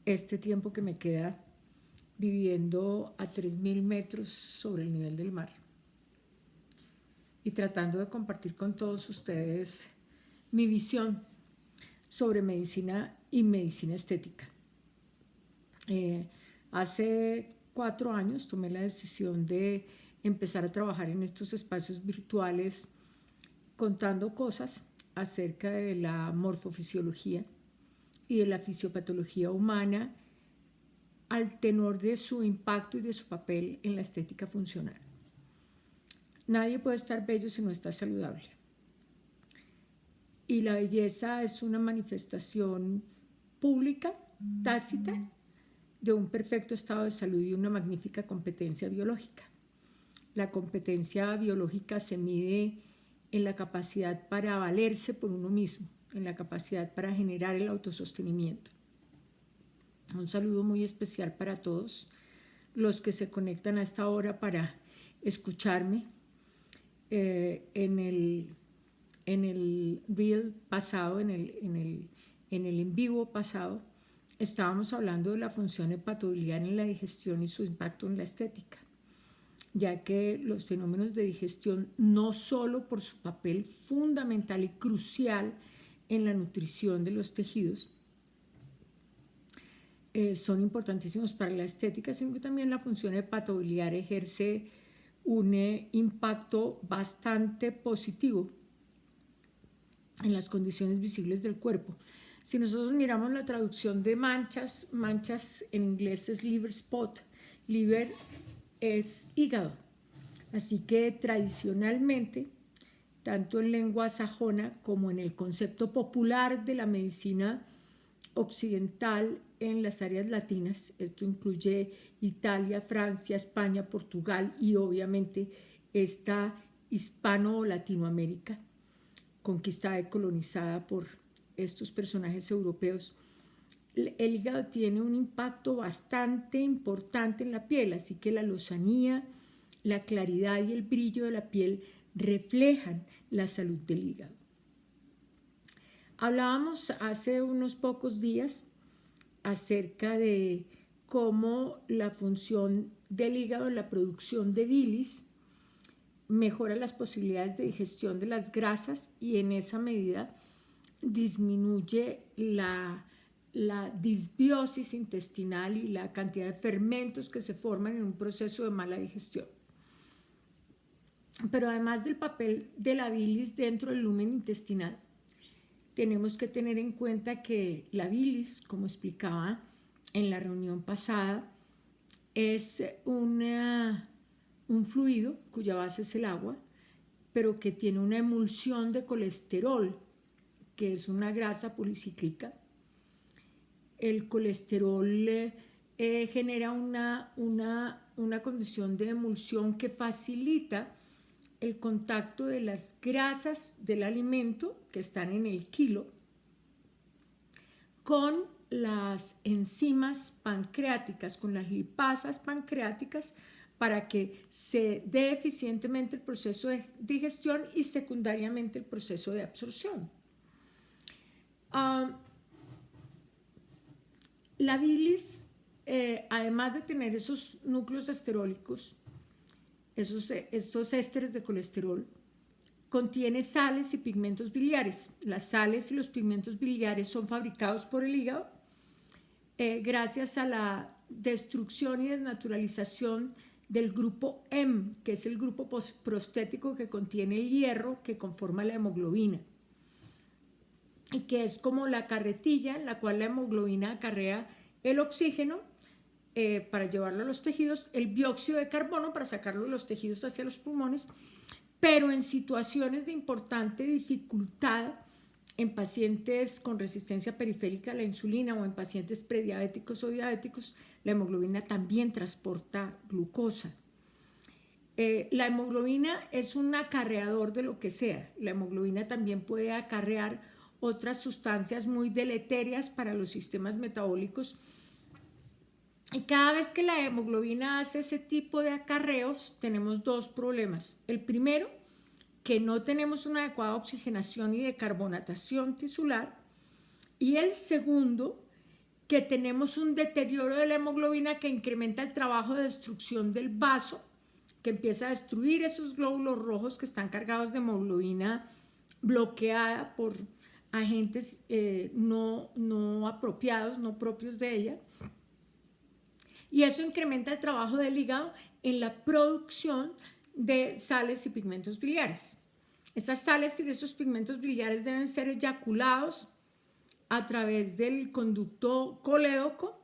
este tiempo que me queda viviendo a 3.000 metros sobre el nivel del mar y tratando de compartir con todos ustedes mi visión sobre medicina y medicina estética. Hace 4 años tomé la decisión de empezar a trabajar en estos espacios virtuales contando cosas acerca de la morfofisiología y de la fisiopatología humana al tenor de su impacto y de su papel en la estética funcional. Nadie puede estar bello si no está saludable. Y la belleza es una manifestación pública, tácita, de un perfecto estado de salud y una magnífica competencia biológica. La competencia biológica se mide en la capacidad para valerse por uno mismo, en la capacidad para generar el autosostenimiento. Un saludo muy especial para todos los que se conectan a esta hora para escucharme. En el reel pasado, en el en vivo pasado, estábamos hablando de la función hepatobiliar en la digestión y su impacto en la estética, ya que los fenómenos de digestión, no solo por su papel fundamental y crucial en la nutrición de los tejidos, son importantísimos para la estética, sino que también la función hepatobiliar ejerce un impacto bastante positivo en las condiciones visibles del cuerpo. Si nosotros miramos la traducción de manchas en inglés es liver spot, liver es hígado, así que tradicionalmente, tanto en lengua sajona como en el concepto popular de la medicina occidental en las áreas latinas, esto incluye Italia, Francia, España, Portugal y obviamente esta hispano o Latinoamérica conquistada y colonizada por estos personajes europeos. El hígado tiene un impacto bastante importante en la piel, así que la lozanía, la claridad y el brillo de la piel reflejan la salud del hígado. Hablábamos hace unos pocos días acerca de cómo la función del hígado en la producción de bilis mejora las posibilidades de digestión de las grasas y en esa medida disminuye la disbiosis intestinal y la cantidad de fermentos que se forman en un proceso de mala digestión. Pero además del papel de la bilis dentro del lumen intestinal, tenemos que tener en cuenta que la bilis, como explicaba en la reunión pasada, es un fluido cuya base es el agua, pero que tiene una emulsión de colesterol, que es una grasa policíclica. El colesterol genera una condición de emulsión que facilita el contacto de las grasas del alimento que están en el kilo con las enzimas pancreáticas, con las lipasas pancreáticas, para que se dé eficientemente el proceso de digestión y secundariamente el proceso de absorción. La bilis, además de tener esos núcleos esterólicos, estos ésteres de colesterol, contiene sales y pigmentos biliares. Las sales y los pigmentos biliares son fabricados por el hígado gracias a la destrucción y desnaturalización del grupo M, que es el grupo prostético que contiene el hierro que conforma la hemoglobina y que es como la carretilla en la cual la hemoglobina acarrea el oxígeno para llevarlo a los tejidos, el dióxido de carbono para sacarlo de los tejidos hacia los pulmones, pero en situaciones de importante dificultad en pacientes con resistencia periférica a la insulina o en pacientes prediabéticos o diabéticos, la hemoglobina también transporta glucosa. La hemoglobina es un acarreador de lo que sea. La hemoglobina también puede acarrear otras sustancias muy deleterias para los sistemas metabólicos. Y cada vez que la hemoglobina hace ese tipo de acarreos, tenemos dos problemas. El primero, que no tenemos una adecuada oxigenación y decarbonatación tisular. Y el segundo, que tenemos un deterioro de la hemoglobina que incrementa el trabajo de destrucción del vaso, que empieza a destruir esos glóbulos rojos que están cargados de hemoglobina bloqueada por agentes no apropiados, no propios de ella. Y eso incrementa el trabajo del hígado en la producción de sales y pigmentos biliares. Esas sales y esos pigmentos biliares deben ser eyaculados a través del conducto colédoco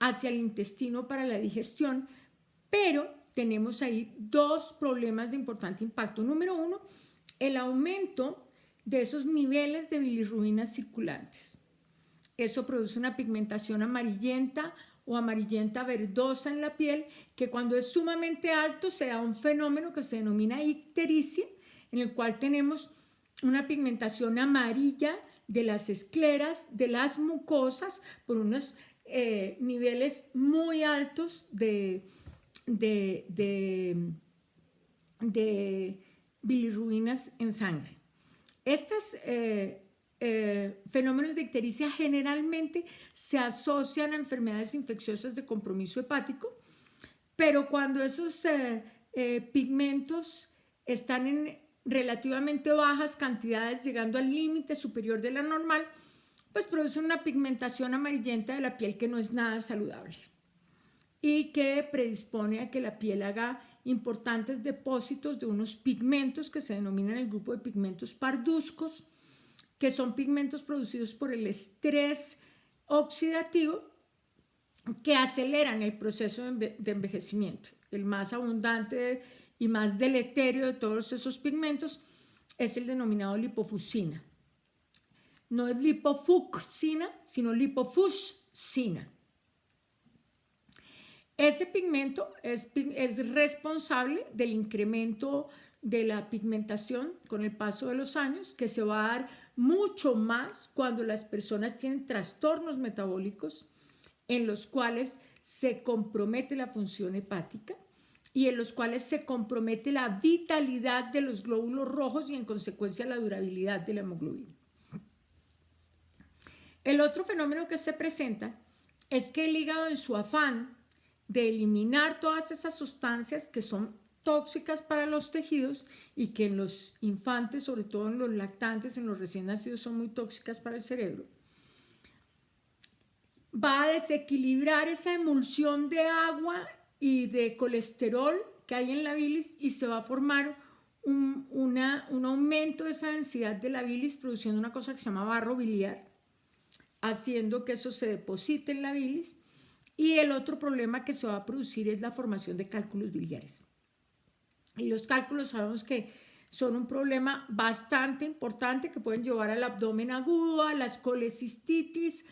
hacia el intestino para la digestión, pero tenemos ahí dos problemas de importante impacto. Número uno, el aumento de esos niveles de bilirrubinas circulantes. Eso produce una pigmentación amarillenta o amarillenta verdosa en la piel, que cuando es sumamente alto se da un fenómeno que se denomina ictericia, en el cual tenemos una pigmentación amarilla de las escleras, de las mucosas, por unos niveles muy altos de bilirrubinas en sangre. Estos fenómenos de ictericia generalmente se asocian a enfermedades infecciosas de compromiso hepático, pero cuando esos pigmentos están en relativamente bajas cantidades, llegando al límite superior de la normal, pues producen una pigmentación amarillenta de la piel que no es nada saludable y que predispone a que la piel haga importantes depósitos de unos pigmentos que se denominan el grupo de pigmentos parduzcos, que son pigmentos producidos por el estrés oxidativo que aceleran el proceso de envejecimiento. El más abundante y más deleterio de todos esos pigmentos es el denominado lipofuscina. No es lipofucsina, sino lipofuscina. Ese pigmento es responsable del incremento de la pigmentación con el paso de los años, que se va a dar mucho más cuando las personas tienen trastornos metabólicos en los cuales se compromete la función hepática y en los cuales se compromete la vitalidad de los glóbulos rojos y en consecuencia la durabilidad de la hemoglobina. El otro fenómeno que se presenta es que el hígado, en su afán de eliminar todas esas sustancias que son tóxicas para los tejidos y que en los infantes, sobre todo en los lactantes, en los recién nacidos, son muy tóxicas para el cerebro, va a desequilibrar esa emulsión de agua y de colesterol que hay en la bilis y se va a formar un aumento de esa densidad de la bilis, produciendo una cosa que se llama barro biliar, haciendo que eso se deposite en la bilis. Y el otro problema que se va a producir es la formación de cálculos biliares. Y los cálculos sabemos que son un problema bastante importante que pueden llevar al abdomen agudo, a las colecistitis,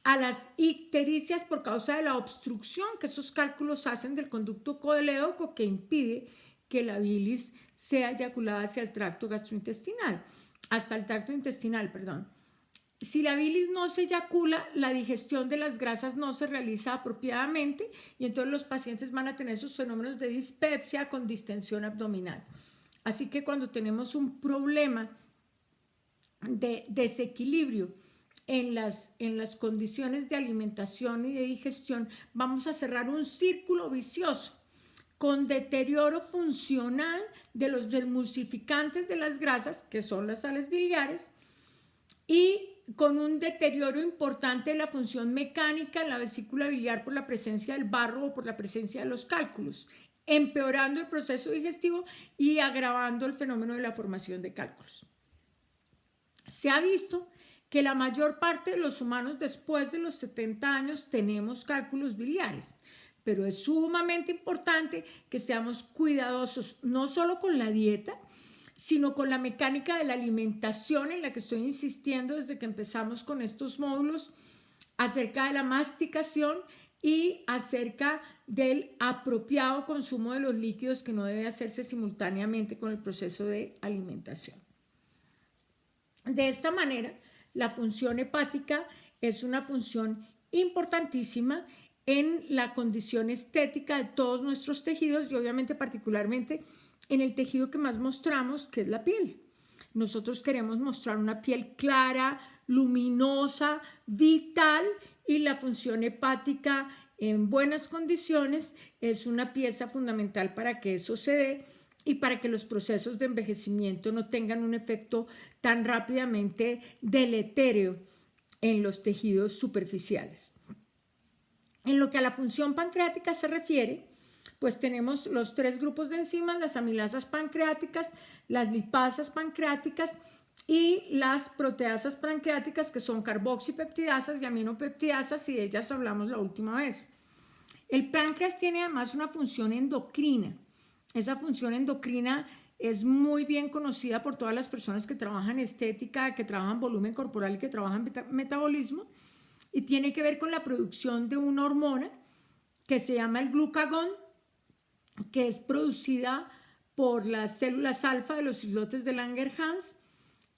a las ictericias por causa de la obstrucción que esos cálculos hacen del conducto colédoco que impide que la bilis sea eyaculada hacia el tracto gastrointestinal, hasta el tracto intestinal, perdón. Si la bilis no se eyacula, la digestión de las grasas no se realiza apropiadamente y entonces los pacientes van a tener esos fenómenos de dispepsia con distensión abdominal. Así que cuando tenemos un problema de desequilibrio en las condiciones de alimentación y de digestión, vamos a cerrar un círculo vicioso con deterioro funcional de los emulsificantes de las grasas, que son las sales biliares, y con un deterioro importante de la función mecánica en la vesícula biliar por la presencia del barro o por la presencia de los cálculos, empeorando el proceso digestivo y agravando el fenómeno de la formación de cálculos. Se ha visto que la mayor parte de los humanos después de los 70 años tenemos cálculos biliares, pero es sumamente importante que seamos cuidadosos no solo con la dieta, sino con la mecánica de la alimentación en la que estoy insistiendo desde que empezamos con estos módulos acerca de la masticación y acerca del apropiado consumo de los líquidos que no debe hacerse simultáneamente con el proceso de alimentación. De esta manera, la función hepática es una función importantísima en la condición estética de todos nuestros tejidos y obviamente particularmente en el tejido que más mostramos, que es la piel. Nosotros queremos mostrar una piel clara, luminosa, vital y la función hepática en buenas condiciones es una pieza fundamental para que eso se dé y para que los procesos de envejecimiento no tengan un efecto tan rápidamente deletéreo en los tejidos superficiales. En lo que a la función pancreática se refiere, pues tenemos los 3 grupos de enzimas, las amilasas pancreáticas, las lipasas pancreáticas y las proteasas pancreáticas, que son carboxipeptidasas y aminopeptidasas, y de ellas hablamos la última vez. El páncreas tiene además una función endocrina. Esa función endocrina es muy bien conocida por todas las personas que trabajan estética, que trabajan volumen corporal y que trabajan metabolismo, y tiene que ver con la producción de una hormona que se llama el glucagón, que es producida por las células alfa de los islotes de Langerhans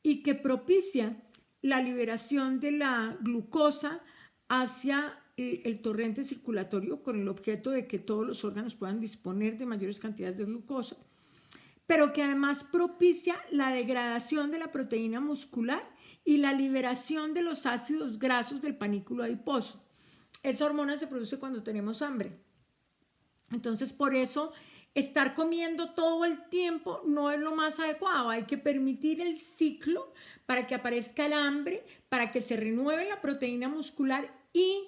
y que propicia la liberación de la glucosa hacia el torrente circulatorio con el objeto de que todos los órganos puedan disponer de mayores cantidades de glucosa, pero que además propicia la degradación de la proteína muscular y la liberación de los ácidos grasos del panículo adiposo. Esa hormona se produce cuando tenemos hambre. Entonces, por eso estar comiendo todo el tiempo no es lo más adecuado. Hay que permitir el ciclo para que aparezca el hambre, para que se renueve la proteína muscular y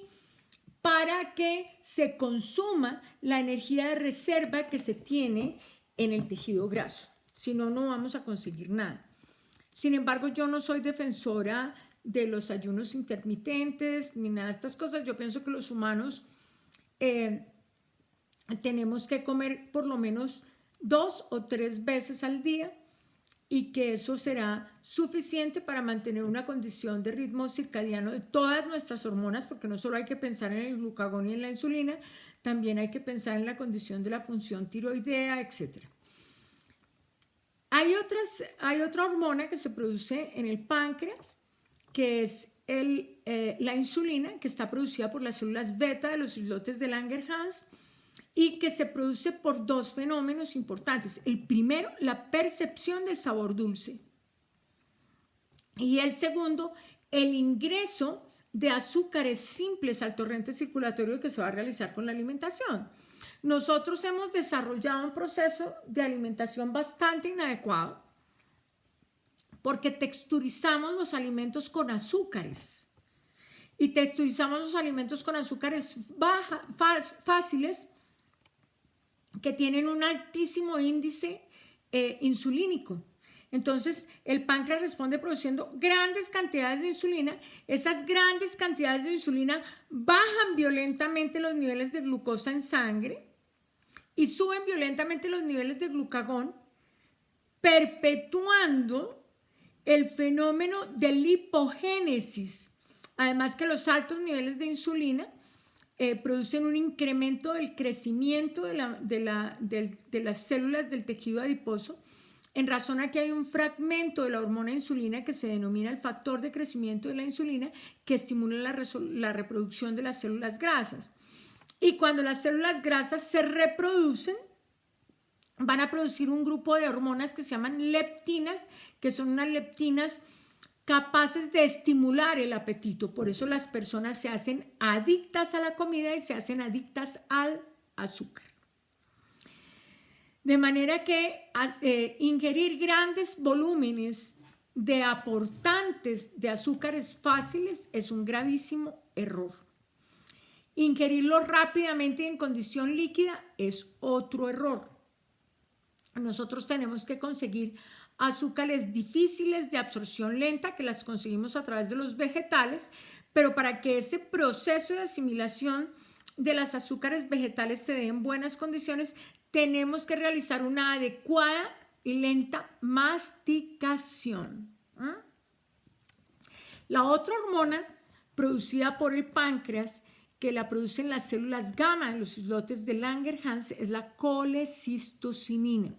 para que se consuma la energía de reserva que se tiene en el tejido graso. Si no, no vamos a conseguir nada. Sin embargo, yo no soy defensora de los ayunos intermitentes ni nada de estas cosas. Yo pienso que los humanos tenemos que comer por lo menos 2 o 3 veces al día y que eso será suficiente para mantener una condición de ritmo circadiano de todas nuestras hormonas, porque no solo hay que pensar en el glucagón y en la insulina, también hay que pensar en la condición de la función tiroidea, etc. Hay otra hormona que se produce en el páncreas, que es la insulina, que está producida por las células beta de los islotes de Langerhans y que se produce por 2 fenómenos importantes. El primero, la percepción del sabor dulce. Y el segundo, el ingreso de azúcares simples al torrente circulatorio que se va a realizar con la alimentación. Nosotros hemos desarrollado un proceso de alimentación bastante inadecuado porque texturizamos los alimentos con azúcares. Y texturizamos los alimentos con azúcares fáciles que tienen un altísimo índice insulínico. Entonces, el páncreas responde produciendo grandes cantidades de insulina. Esas grandes cantidades de insulina bajan violentamente los niveles de glucosa en sangre y suben violentamente los niveles de glucagón, perpetuando el fenómeno de lipogénesis. Además que los altos niveles de insulina producen un incremento del crecimiento de las células del tejido adiposo, en razón a que hay un fragmento de la hormona insulina que se denomina el factor de crecimiento de la insulina, que estimula la reproducción de las células grasas. Y cuando las células grasas se reproducen, van a producir un grupo de hormonas que se llaman leptinas, que son unas leptinas capaces de estimular el apetito. Por eso las personas se hacen adictas a la comida y se hacen adictas al azúcar. De manera que ingerir grandes volúmenes de aportantes de azúcares fáciles es un gravísimo error. Ingerirlos rápidamente en condición líquida es otro error. Nosotros tenemos que conseguir azúcares difíciles de absorción lenta, que las conseguimos a través de los vegetales, pero para que ese proceso de asimilación de las azúcares vegetales se dé en buenas condiciones, tenemos que realizar una adecuada y lenta masticación. La otra hormona producida por el páncreas, que la producen las células gamma en los islotes de Langerhans, es la colecistocinina,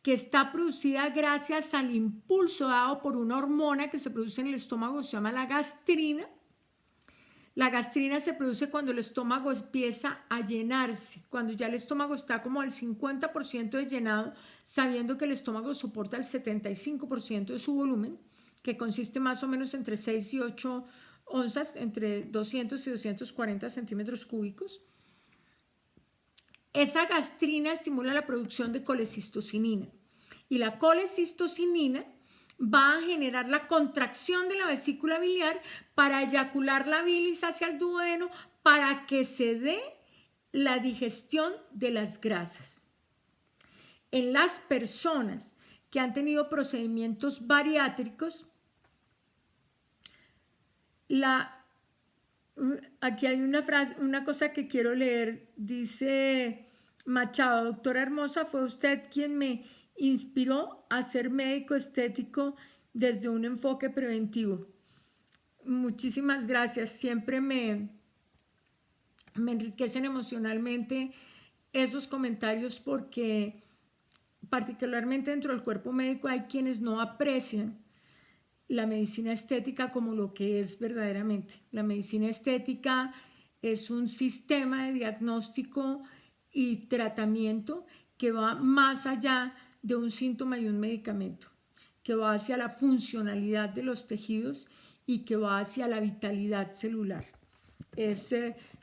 que está producida gracias al impulso dado por una hormona que se produce en el estómago, se llama la gastrina. La gastrina se produce cuando el estómago empieza a llenarse, cuando ya el estómago está como al 50% de llenado, sabiendo que el estómago soporta el 75% de su volumen, que consiste más o menos entre 6 y 8 onzas, entre 200 y 240 centímetros cúbicos. Esa gastrina estimula la producción de colecistocinina y la colecistocinina va a generar la contracción de la vesícula biliar para eyacular la bilis hacia el duodeno para que se dé la digestión de las grasas. En las personas que han tenido procedimientos bariátricos, aquí hay una frase, una cosa que quiero leer, dice Machado: doctora hermosa, fue usted quien me inspiró a ser médico estético desde un enfoque preventivo. Muchísimas gracias, siempre me enriquecen emocionalmente esos comentarios, porque particularmente dentro del cuerpo médico hay quienes no aprecian la medicina estética como lo que es verdaderamente. La medicina estética es un sistema de diagnóstico y tratamiento que va más allá de un síntoma y un medicamento, que va hacia la funcionalidad de los tejidos y que va hacia la vitalidad celular.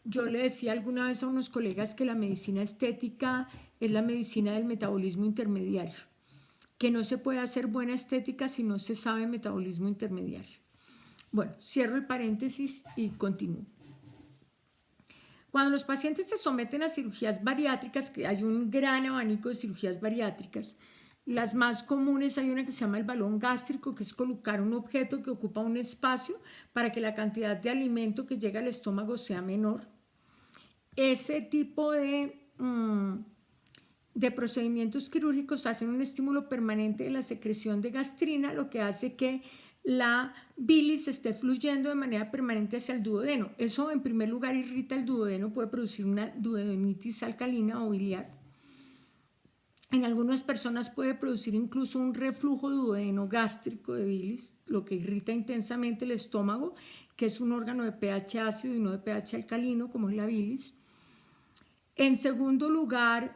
Yo le decía alguna vez a unos colegas que la medicina estética es la medicina del metabolismo intermediario, que no se puede hacer buena estética si no se sabe metabolismo intermediario. Bueno, cierro el paréntesis y continúo. Cuando los pacientes se someten a cirugías bariátricas, que hay un gran abanico de cirugías bariátricas, las más comunes, hay una que se llama el balón gástrico, que es colocar un objeto que ocupa un espacio para que la cantidad de alimento que llega al estómago sea menor. Ese tipo de procedimientos quirúrgicos hacen un estímulo permanente de la secreción de gastrina, lo que hace que la bilis esté fluyendo de manera permanente hacia el duodeno. Eso en primer lugar irrita el duodeno, puede producir una duodenitis alcalina o biliar. En algunas personas puede producir incluso un reflujo duodeno gástrico de bilis, lo que irrita intensamente el estómago, que es un órgano de pH ácido y no de pH alcalino, como es la bilis. En segundo lugar,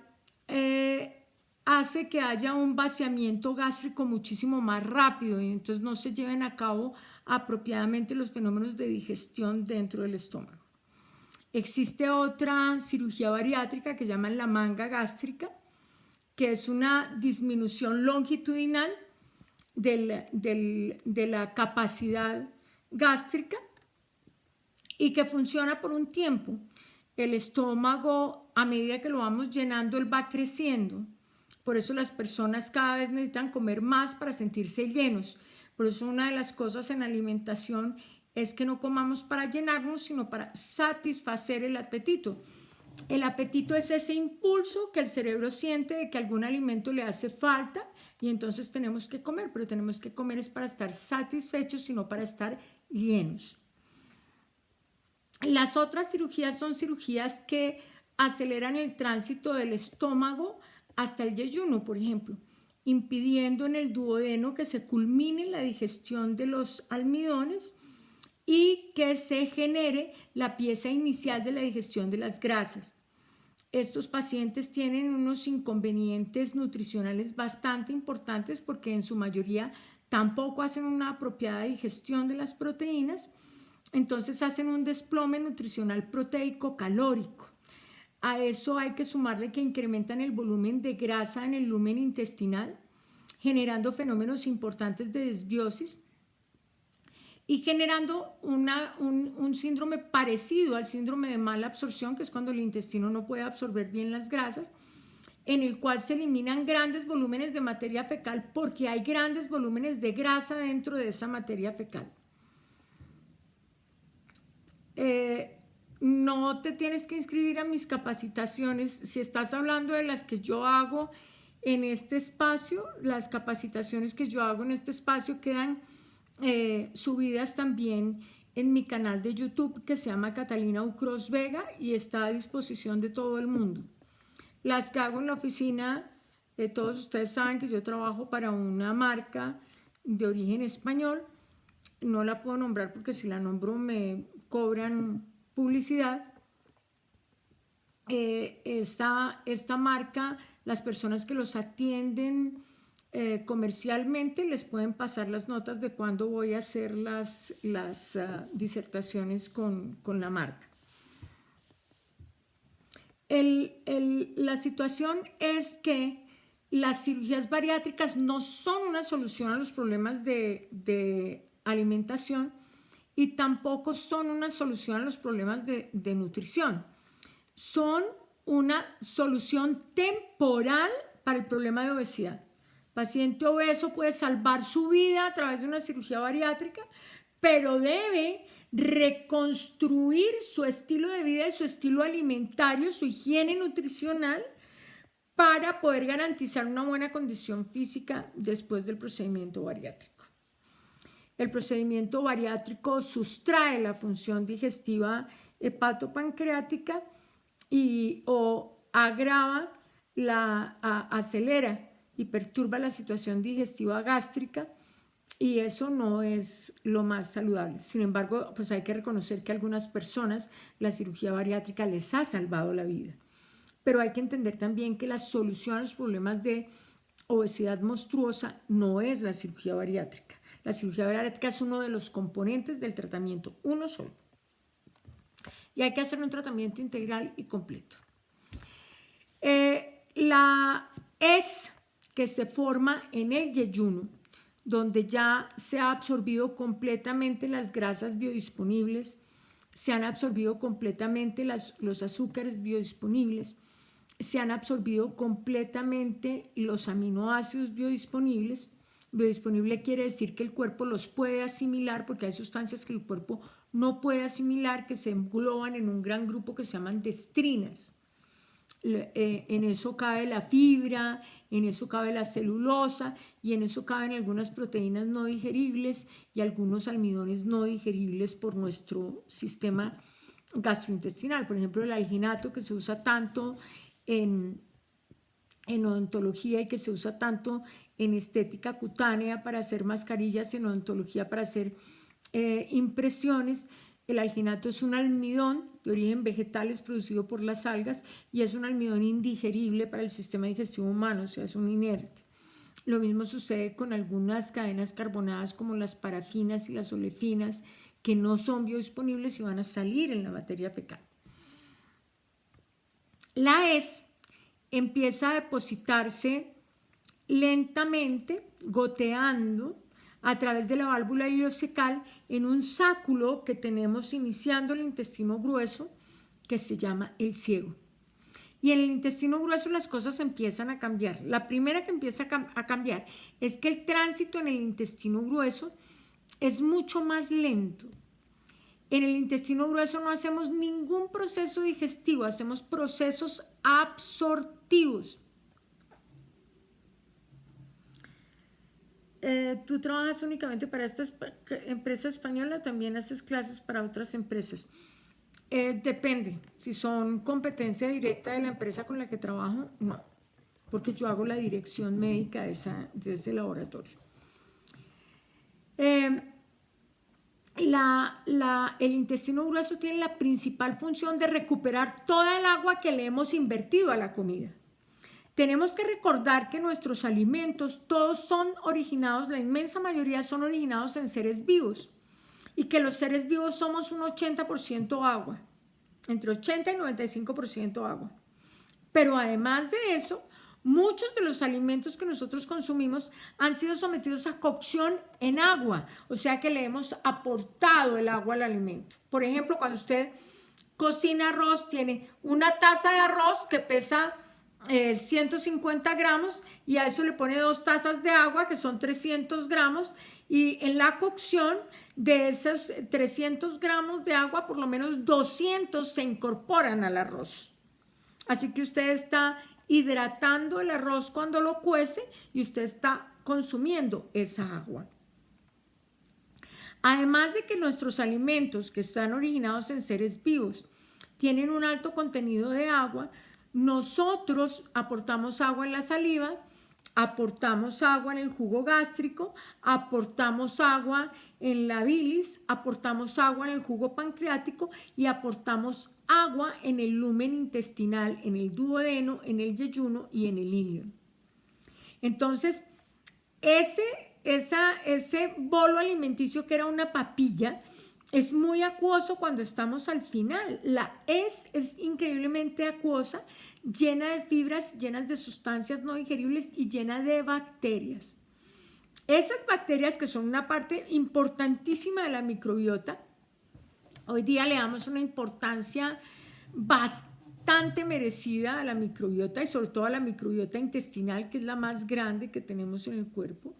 hace que haya un vaciamiento gástrico muchísimo más rápido y entonces no se lleven a cabo apropiadamente los fenómenos de digestión dentro del estómago. Existe otra cirugía bariátrica que llaman la manga gástrica, que es una disminución longitudinal de la capacidad gástrica y que funciona por un tiempo. El estómago, a medida que lo vamos llenando, él va creciendo. Por eso las personas cada vez necesitan comer más para sentirse llenos. Por eso una de las cosas en alimentación es que no comamos para llenarnos, sino para satisfacer el apetito. El apetito es ese impulso que el cerebro siente de que algún alimento le hace falta y entonces tenemos que comer, pero tenemos que comer es para estar satisfechos, sino para estar llenos. Las otras cirugías son cirugías que aceleran el tránsito del estómago hasta el yeyuno, por ejemplo, impidiendo en el duodeno que se culmine la digestión de los almidones y que se genere la pieza inicial de la digestión de las grasas. Estos pacientes tienen unos inconvenientes nutricionales bastante importantes porque en su mayoría tampoco hacen una apropiada digestión de las proteínas, entonces hacen un desplome nutricional proteico calórico. A eso hay que sumarle que incrementan el volumen de grasa en el lumen intestinal, generando fenómenos importantes de desbiosis y generando un síndrome parecido al síndrome de mala absorción, que es cuando el intestino no puede absorber bien las grasas, en el cual se eliminan grandes volúmenes de materia fecal porque hay grandes volúmenes de grasa dentro de esa materia fecal. No te tienes que inscribir a mis capacitaciones. Si estás hablando de las que yo hago en este espacio, las capacitaciones que yo hago en este espacio quedan subidas también en mi canal de YouTube que se llama Catalina Ucros Vega y está a disposición de todo el mundo. Las que hago en la oficina, todos ustedes saben que yo trabajo para una marca de origen español. No la puedo nombrar porque si la nombro me cobran publicidad. Esta marca, las personas que los atienden comercialmente les pueden pasar las notas de cuándo voy a hacer las disertaciones con la marca. La situación es que las cirugías bariátricas no son una solución a los problemas de alimentación y tampoco son una solución a los problemas de nutrición. Son una solución temporal para el problema de obesidad. El paciente obeso puede salvar su vida a través de una cirugía bariátrica, pero debe reconstruir su estilo de vida y su estilo alimentario, su higiene nutricional, para poder garantizar una buena condición física después del procedimiento bariátrico. El procedimiento bariátrico sustrae la función digestiva hepatopancreática o agrava, acelera y perturba la situación digestiva gástrica, y eso no es lo más saludable. Sin embargo, pues hay que reconocer que a algunas personas la cirugía bariátrica les ha salvado la vida. Pero hay que entender también que la solución a los problemas de obesidad monstruosa no es la cirugía bariátrica. La cirugía bariátrica es uno de los componentes del tratamiento, uno solo. Y hay que hacer un tratamiento integral y completo. La ES que se forma en el yeyuno, donde ya se ha absorbido completamente las grasas biodisponibles, se han absorbido completamente los azúcares biodisponibles, se han absorbido completamente los aminoácidos biodisponibles. Biodisponible quiere decir que el cuerpo los puede asimilar, porque hay sustancias que el cuerpo no puede asimilar, que se engloban en un gran grupo que se llaman destrinas. En eso cabe la fibra, en eso cabe la celulosa y en eso caben algunas proteínas no digeribles y algunos almidones no digeribles por nuestro sistema gastrointestinal. Por ejemplo, el alginato, que se usa tanto en odontología y que se usa tanto en estética cutánea para hacer mascarillas, en odontología para hacer impresiones. El alginato es un almidón de origen vegetal, es producido por las algas y es un almidón indigerible para el sistema digestivo humano, o sea, es un inerte. Lo mismo sucede con algunas cadenas carbonadas como las parafinas y las olefinas, que no son biodisponibles y van a salir en la materia fecal. La ES empieza a depositarse lentamente, goteando a través de la válvula ileocecal en un sáculo que tenemos iniciando el intestino grueso, que se llama el ciego. Y en el intestino grueso las cosas empiezan a cambiar. La primera que empieza a cambiar es que el tránsito en el intestino grueso es mucho más lento. En el intestino grueso no hacemos ningún proceso digestivo, hacemos procesos absortivos. ¿Tú trabajas únicamente para esta empresa española o también haces clases para otras empresas? Depende. Si son competencia directa de la empresa con la que trabajo, no, porque yo hago la dirección médica de ese laboratorio. El intestino grueso tiene la principal función de recuperar toda el agua que le hemos invertido a la comida. Tenemos que recordar que nuestros alimentos todos son originados, la inmensa mayoría son originados en seres vivos, y que los seres vivos somos un 80% agua, entre 80 y 95% agua. Pero además de eso, muchos de los alimentos que nosotros consumimos han sido sometidos a cocción en agua, o sea que le hemos aportado el agua al alimento. Por ejemplo, cuando usted cocina arroz, tiene una taza de arroz que pesa 150 gramos y a eso le pone 2 tazas de agua, que son 300 gramos, y en la cocción de esos 300 gramos de agua, por lo menos 200 se incorporan al arroz. Así que usted está hidratando el arroz cuando lo cuece y usted está consumiendo esa agua. Además de que nuestros alimentos, que están originados en seres vivos, tienen un alto contenido de agua, nosotros aportamos agua en la saliva, aportamos agua en el jugo gástrico, aportamos agua en la bilis, aportamos agua en el jugo pancreático y aportamos agua en el lumen intestinal, en el duodeno, en el yeyuno y en el ilio. Entonces, ese bolo alimenticio que era una papilla es muy acuoso cuando estamos al final. La es increíblemente acuosa, llena de fibras, llenas de sustancias no digeribles y llena de bacterias. Esas bacterias, que son una parte importantísima de la microbiota, hoy día le damos una importancia bastante merecida a la microbiota y sobre todo a la microbiota intestinal, que es la más grande que tenemos en el cuerpo.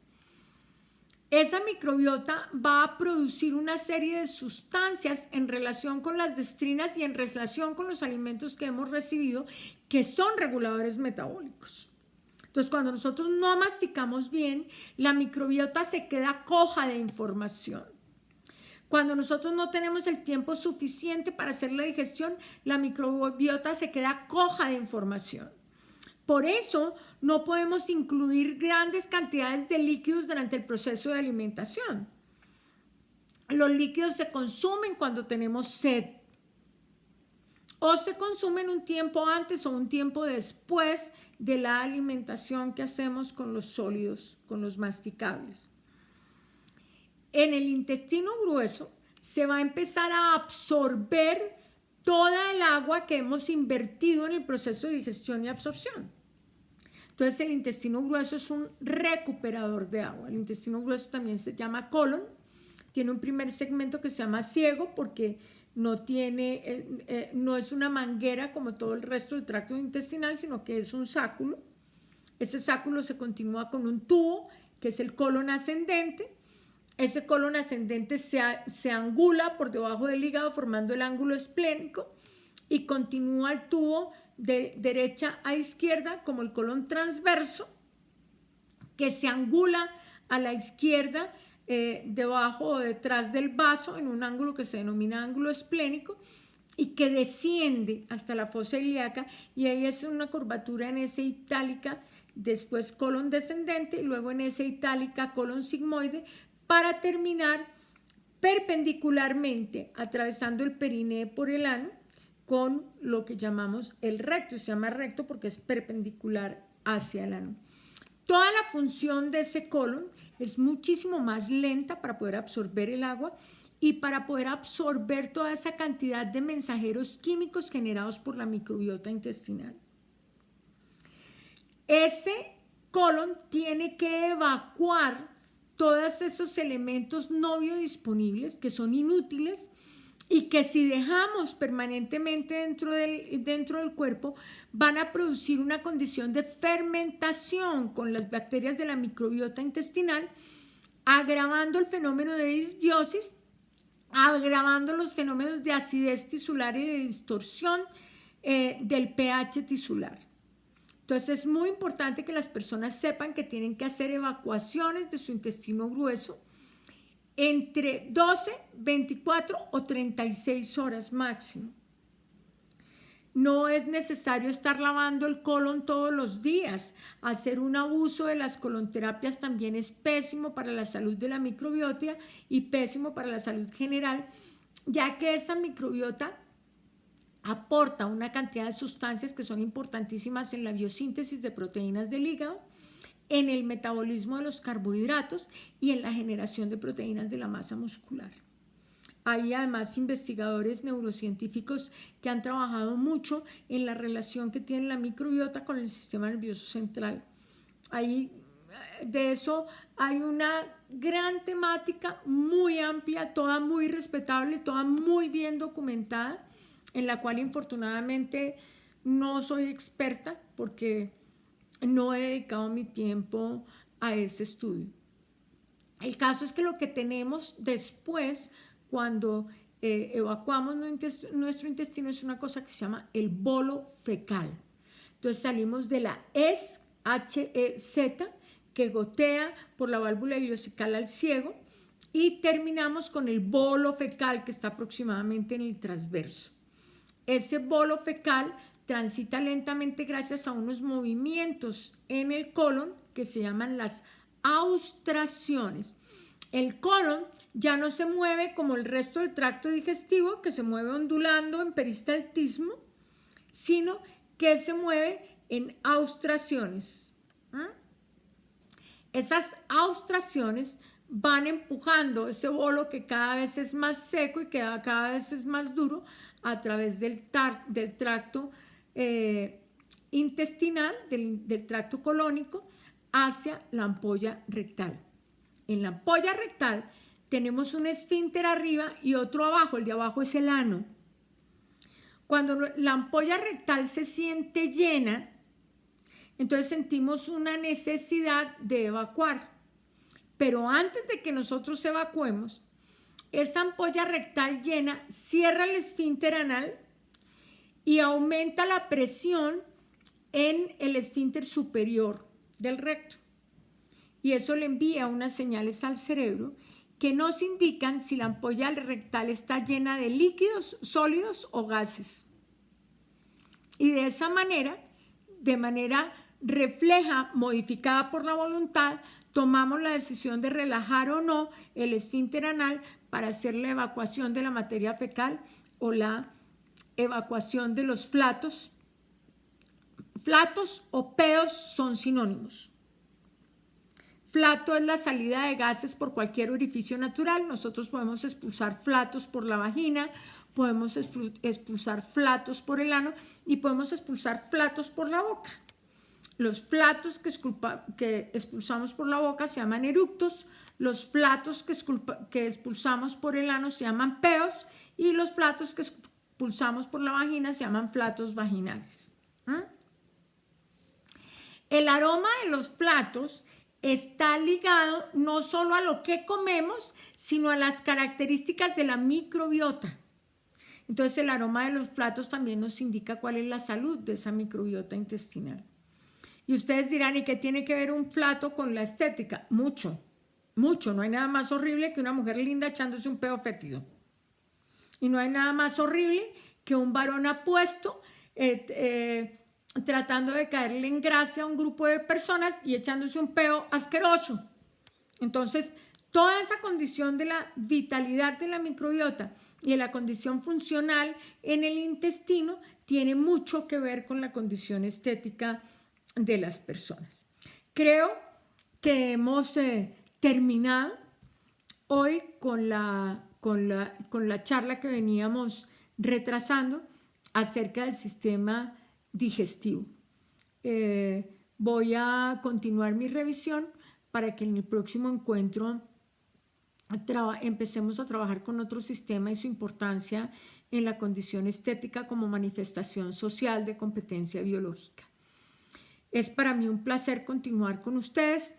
Esa microbiota va a producir una serie de sustancias en relación con las destrinas y en relación con los alimentos que hemos recibido, que son reguladores metabólicos. Entonces, cuando nosotros no masticamos bien, la microbiota se queda coja de información. Cuando nosotros no tenemos el tiempo suficiente para hacer la digestión, la microbiota se queda coja de información. Por eso no podemos incluir grandes cantidades de líquidos durante el proceso de alimentación. Los líquidos se consumen cuando tenemos sed, o se consumen un tiempo antes o un tiempo después de la alimentación que hacemos con los sólidos, con los masticables. En el intestino grueso se va a empezar a absorber toda el agua que hemos invertido en el proceso de digestión y absorción. Entonces el intestino grueso es un recuperador de agua. El intestino grueso también se llama colon. Tiene un primer segmento que se llama ciego porque no es una manguera como todo el resto del tracto intestinal, sino que es un sáculo. Ese sáculo se continúa con un tubo, que es el colon ascendente. Ese colon ascendente se angula por debajo del hígado formando el ángulo esplénico y continúa el tubo de derecha a izquierda como el colon transverso, que se angula a la izquierda debajo o detrás del vaso en un ángulo que se denomina ángulo esplénico y que desciende hasta la fosa ilíaca, y ahí es una curvatura en S itálica, después colon descendente y luego en S itálica colon sigmoide, para terminar perpendicularmente atravesando el perineo por el ano con lo que llamamos el recto. Se llama recto porque es perpendicular hacia el ano. Toda la función de ese colon es muchísimo más lenta para poder absorber el agua y para poder absorber toda esa cantidad de mensajeros químicos generados por la microbiota intestinal. Ese colon tiene que evacuar todos esos elementos no biodisponibles que son inútiles y que si dejamos permanentemente dentro del cuerpo van a producir una condición de fermentación con las bacterias de la microbiota intestinal, agravando el fenómeno de disbiosis, agravando los fenómenos de acidez tisular y de distorsión del pH tisular. Entonces es muy importante que las personas sepan que tienen que hacer evacuaciones de su intestino grueso entre 12, 24 o 36 horas máximo. No es necesario estar lavando el colon todos los días. Hacer un abuso de las colonterapias también es pésimo para la salud de la microbiota y pésimo para la salud general, ya que esa microbiota aporta una cantidad de sustancias que son importantísimas en la biosíntesis de proteínas del hígado, en el metabolismo de los carbohidratos y en la generación de proteínas de la masa muscular. Hay además investigadores neurocientíficos que han trabajado mucho en la relación que tiene la microbiota con el sistema nervioso central. De eso hay una gran temática muy amplia, toda muy respetable, toda muy bien documentada, en la cual infortunadamente no soy experta porque no he dedicado mi tiempo a ese estudio. El caso es que lo que tenemos después, cuando evacuamos nuestro intestino, es una cosa que se llama el bolo fecal. Entonces salimos de la HEZ, que gotea por la válvula ileocecal al ciego, y terminamos con el bolo fecal, que está aproximadamente en el transverso. Ese bolo fecal transita lentamente gracias a unos movimientos en el colon que se llaman las austraciones. El colon ya no se mueve como el resto del tracto digestivo, que se mueve ondulando en peristaltismo, sino que se mueve en austraciones. esas austraciones van empujando ese bolo que cada vez es más seco y que cada vez es más duro a través del tracto intestinal, del tracto colónico, hacia la ampolla rectal. En la ampolla rectal tenemos un esfínter arriba y otro abajo. El de abajo es el ano. Cuando la ampolla rectal se siente llena, entonces sentimos una necesidad de evacuar. Pero antes de que nosotros evacuemos, esa ampolla rectal llena cierra el esfínter anal y aumenta la presión en el esfínter superior del recto. Y eso le envía unas señales al cerebro que nos indican si la ampolla rectal está llena de líquidos, sólidos o gases. Y de esa manera, de manera refleja, modificada por la voluntad, tomamos la decisión de relajar o no el esfínter anal para hacer la evacuación de la materia fecal o la evacuación de los flatos. Flatos o peos son sinónimos. Flato es la salida de gases por cualquier orificio natural. Nosotros podemos expulsar flatos por la vagina, podemos expulsar flatos por el ano y podemos expulsar flatos por la boca. Los flatos que expulsamos por la boca se llaman eructos, los flatos que expulsamos por el ano se llaman peos y los flatos que expulsamos por la vagina se llaman flatos vaginales. El aroma de los flatos está ligado no solo a lo que comemos, sino a las características de la microbiota. Entonces el aroma de los flatos también nos indica cuál es la salud de esa microbiota intestinal. Y ustedes dirán, ¿y qué tiene que ver un flato con la estética? Mucho, mucho. No hay nada más horrible que una mujer linda echándose un pedo fétido. Y no hay nada más horrible que un varón apuesto tratando de caerle en gracia a un grupo de personas y echándose un peo asqueroso. Entonces, toda esa condición de la vitalidad de la microbiota y de la condición funcional en el intestino tiene mucho que ver con la condición estética de las personas. Creo que hemos terminado hoy con la charla que veníamos retrasando acerca del sistema digestivo. Voy a continuar mi revisión para que en el próximo encuentro empecemos a trabajar con otro sistema y su importancia en la condición estética como manifestación social de competencia biológica. Es para mí un placer continuar con ustedes.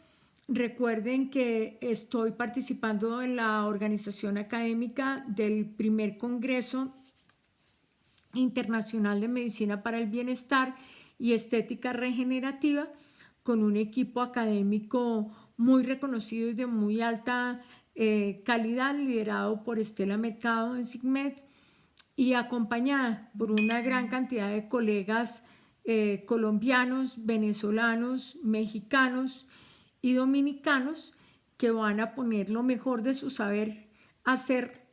Recuerden que estoy participando en la organización académica del primer Congreso Internacional de Medicina para el Bienestar y Estética Regenerativa, con un equipo académico muy reconocido y de muy alta calidad, liderado por Estela Mercado en SIGMED y acompañada por una gran cantidad de colegas colombianos, venezolanos, mexicanos y dominicanos que van a poner lo mejor de su saber hacer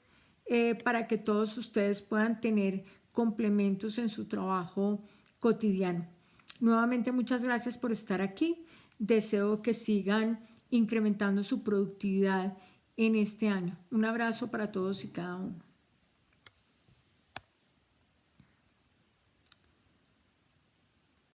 para que todos ustedes puedan tener complementos en su trabajo cotidiano. Nuevamente, muchas gracias por estar aquí. Deseo que sigan incrementando su productividad en este año. Un abrazo para todos y cada uno.